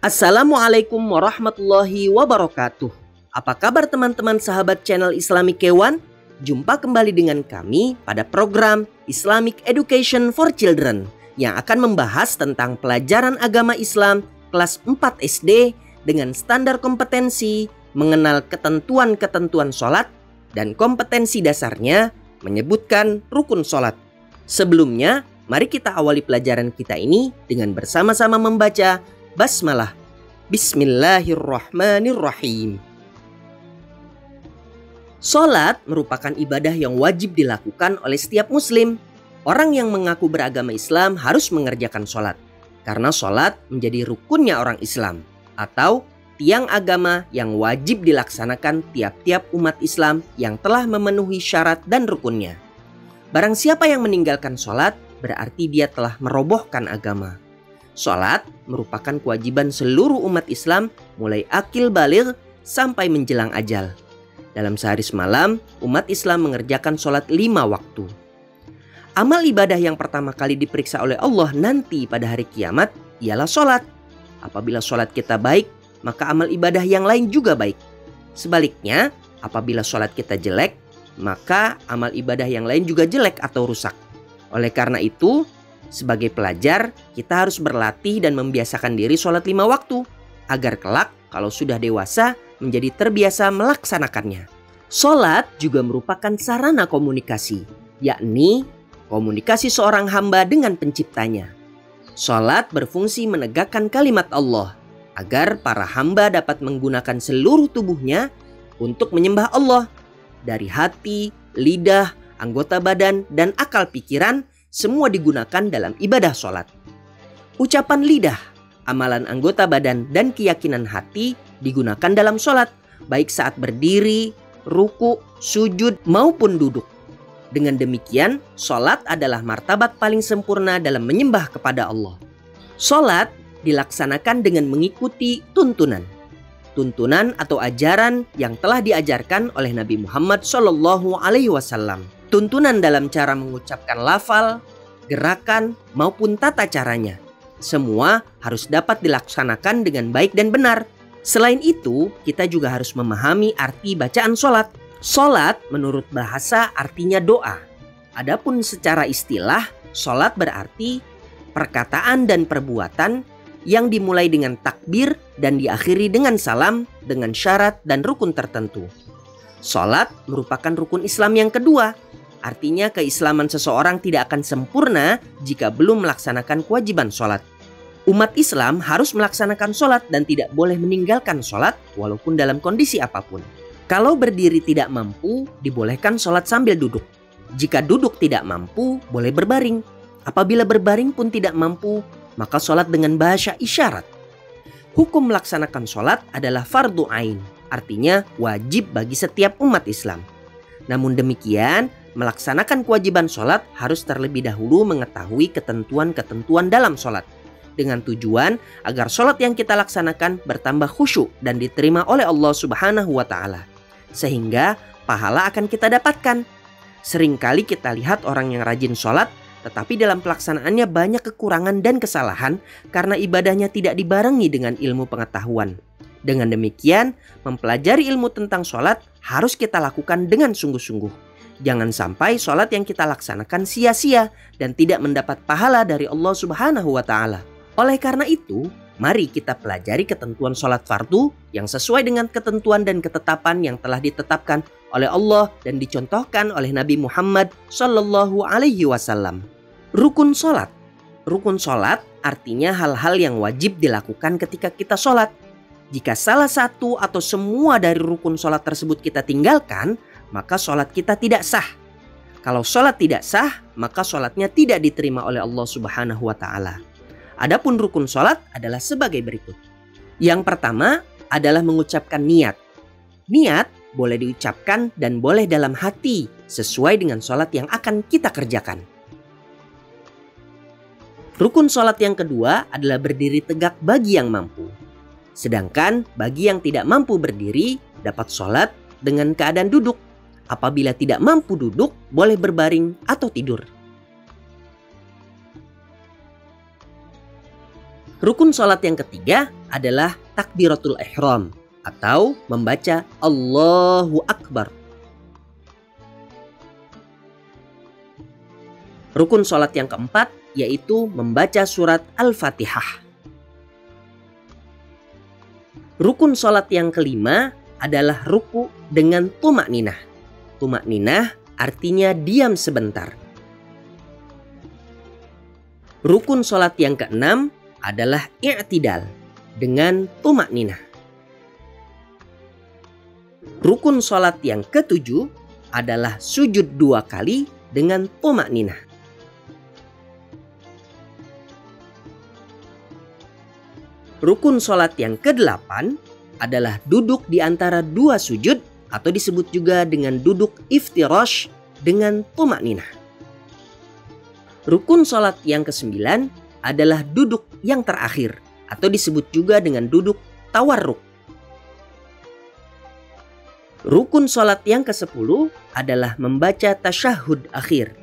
Assalamualaikum warahmatullahi wabarakatuh. Apa kabar teman-teman sahabat channel Islamic K1? Jumpa kembali dengan kami pada program Islamic Education for Children yang akan membahas tentang pelajaran agama Islam kelas 4 SD dengan standar kompetensi, mengenal ketentuan-ketentuan sholat, dan kompetensi dasarnya menyebutkan rukun sholat. Sebelumnya, mari kita awali pelajaran kita ini dengan bersama-sama membaca Basmalah. Bismillahirrahmanirrahim. Salat merupakan ibadah yang wajib dilakukan oleh setiap muslim. Orang yang mengaku beragama Islam harus mengerjakan salat, karena salat menjadi rukunnya orang Islam atau tiang agama yang wajib dilaksanakan tiap-tiap umat Islam yang telah memenuhi syarat dan rukunnya. Barang siapa yang meninggalkan salat, berarti dia telah merobohkan agama. Salat merupakan kewajiban seluruh umat Islam mulai akil baligh sampai menjelang ajal. Dalam sehari semalam, umat Islam mengerjakan salat 5 waktu. Amal ibadah yang pertama kali diperiksa oleh Allah nanti pada hari kiamat ialah salat. Apabila salat kita baik, maka amal ibadah yang lain juga baik. Sebaliknya, apabila salat kita jelek, maka amal ibadah yang lain juga jelek atau rusak. Oleh karena itu, sebagai pelajar, kita harus berlatih dan membiasakan diri sholat 5 waktu, agar kelak kalau sudah dewasa menjadi terbiasa melaksanakannya. Sholat juga merupakan sarana komunikasi, yakni komunikasi seorang hamba dengan penciptanya. Sholat berfungsi menegakkan kalimat Allah, agar para hamba dapat menggunakan seluruh tubuhnya untuk menyembah Allah. Dari hati, lidah, anggota badan, dan akal pikiran, semua digunakan dalam ibadah sholat. Ucapan lidah, amalan anggota badan, dan keyakinan hati digunakan dalam sholat, baik saat berdiri, ruku, sujud, maupun duduk. Dengan demikian, sholat adalah martabat paling sempurna dalam menyembah kepada Allah. Sholat dilaksanakan dengan mengikuti tuntunan. Tuntunan atau ajaran yang telah diajarkan oleh Nabi Muhammad SAW. Tuntunan dalam cara mengucapkan lafal, gerakan, maupun tata caranya. Semua harus dapat dilaksanakan dengan baik dan benar. Selain itu, kita juga harus memahami arti bacaan sholat. Sholat menurut bahasa artinya doa. Adapun secara istilah, sholat berarti perkataan dan perbuatan yang dimulai dengan takbir dan diakhiri dengan salam dengan syarat dan rukun tertentu. Sholat merupakan rukun Islam yang kedua. Artinya keislaman seseorang tidak akan sempurna jika belum melaksanakan kewajiban sholat. Umat Islam harus melaksanakan sholat dan tidak boleh meninggalkan sholat walaupun dalam kondisi apapun. Kalau berdiri tidak mampu, dibolehkan sholat sambil duduk. Jika duduk tidak mampu, boleh berbaring. Apabila berbaring pun tidak mampu, maka sholat dengan bahasa isyarat. Hukum melaksanakan sholat adalah fardu ain, artinya wajib bagi setiap umat Islam. Namun demikian, melaksanakan kewajiban sholat harus terlebih dahulu mengetahui ketentuan-ketentuan dalam sholat, dengan tujuan agar sholat yang kita laksanakan bertambah khusyuk dan diterima oleh Allah Subhanahu wa Ta'ala, sehingga pahala akan kita dapatkan. Seringkali kita lihat orang yang rajin sholat, tetapi dalam pelaksanaannya banyak kekurangan dan kesalahan karena ibadahnya tidak dibarengi dengan ilmu pengetahuan. Dengan demikian, mempelajari ilmu tentang sholat harus kita lakukan dengan sungguh-sungguh. Jangan sampai sholat yang kita laksanakan sia-sia dan tidak mendapat pahala dari Allah Subhanahu wa Ta'ala. Oleh karena itu, mari kita pelajari ketentuan sholat fardu yang sesuai dengan ketentuan dan ketetapan yang telah ditetapkan oleh Allah dan dicontohkan oleh Nabi Muhammad SAW. Rukun sholat. Rukun sholat artinya hal-hal yang wajib dilakukan ketika kita sholat. Jika salah satu atau semua dari rukun sholat tersebut kita tinggalkan, maka sholat kita tidak sah. Kalau sholat tidak sah, maka sholatnya tidak diterima oleh Allah Subhanahu wa Ta'ala. Adapun rukun sholat adalah sebagai berikut. Yang pertama adalah mengucapkan niat. Niat boleh diucapkan dan boleh dalam hati sesuai dengan sholat yang akan kita kerjakan. Rukun sholat yang kedua adalah berdiri tegak bagi yang mampu. Sedangkan bagi yang tidak mampu berdiri dapat sholat dengan keadaan duduk. Apabila tidak mampu duduk, boleh berbaring atau tidur. Rukun sholat yang ketiga adalah takbiratul ihram atau membaca Allahu Akbar. Rukun sholat yang keempat yaitu membaca surat Al-Fatihah. Rukun sholat yang kelima adalah ruku dengan tumakninah. Tumakninah artinya diam sebentar. Rukun sholat yang keenam adalah i'tidal dengan tumakninah. Rukun sholat yang ketujuh adalah sujud 2 kali dengan tumakninah. Rukun sholat yang ke-8 adalah duduk di antara 2 sujud atau disebut juga dengan duduk iftirash dengan tumakninah. Rukun sholat yang ke-9 adalah duduk yang terakhir atau disebut juga dengan duduk tawarruk. Rukun sholat yang ke-10 adalah membaca tasyahud akhir.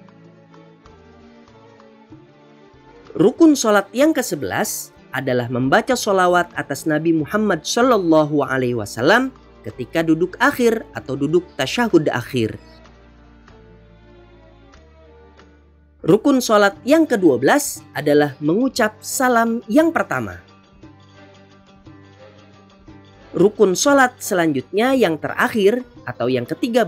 Rukun sholat yang ke-11 adalah membaca sholawat atas Nabi Muhammad SAW ketika duduk akhir atau duduk tasyahud akhir. Rukun sholat yang ke-12 adalah mengucap salam yang pertama. Rukun sholat selanjutnya yang terakhir atau yang ke-13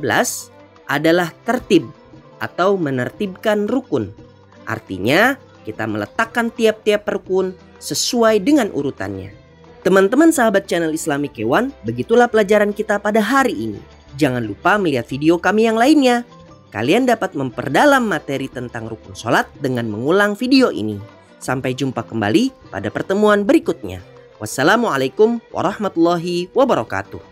adalah tertib atau menertibkan rukun. Artinya kita meletakkan tiap-tiap rukun sesuai dengan urutannya. Teman-teman sahabat channel Islami K1, begitulah pelajaran kita pada hari ini. Jangan lupa melihat video kami yang lainnya. Kalian dapat memperdalam materi tentang rukun sholat dengan mengulang video ini. Sampai jumpa kembali pada pertemuan berikutnya. Wassalamualaikum warahmatullahi wabarakatuh.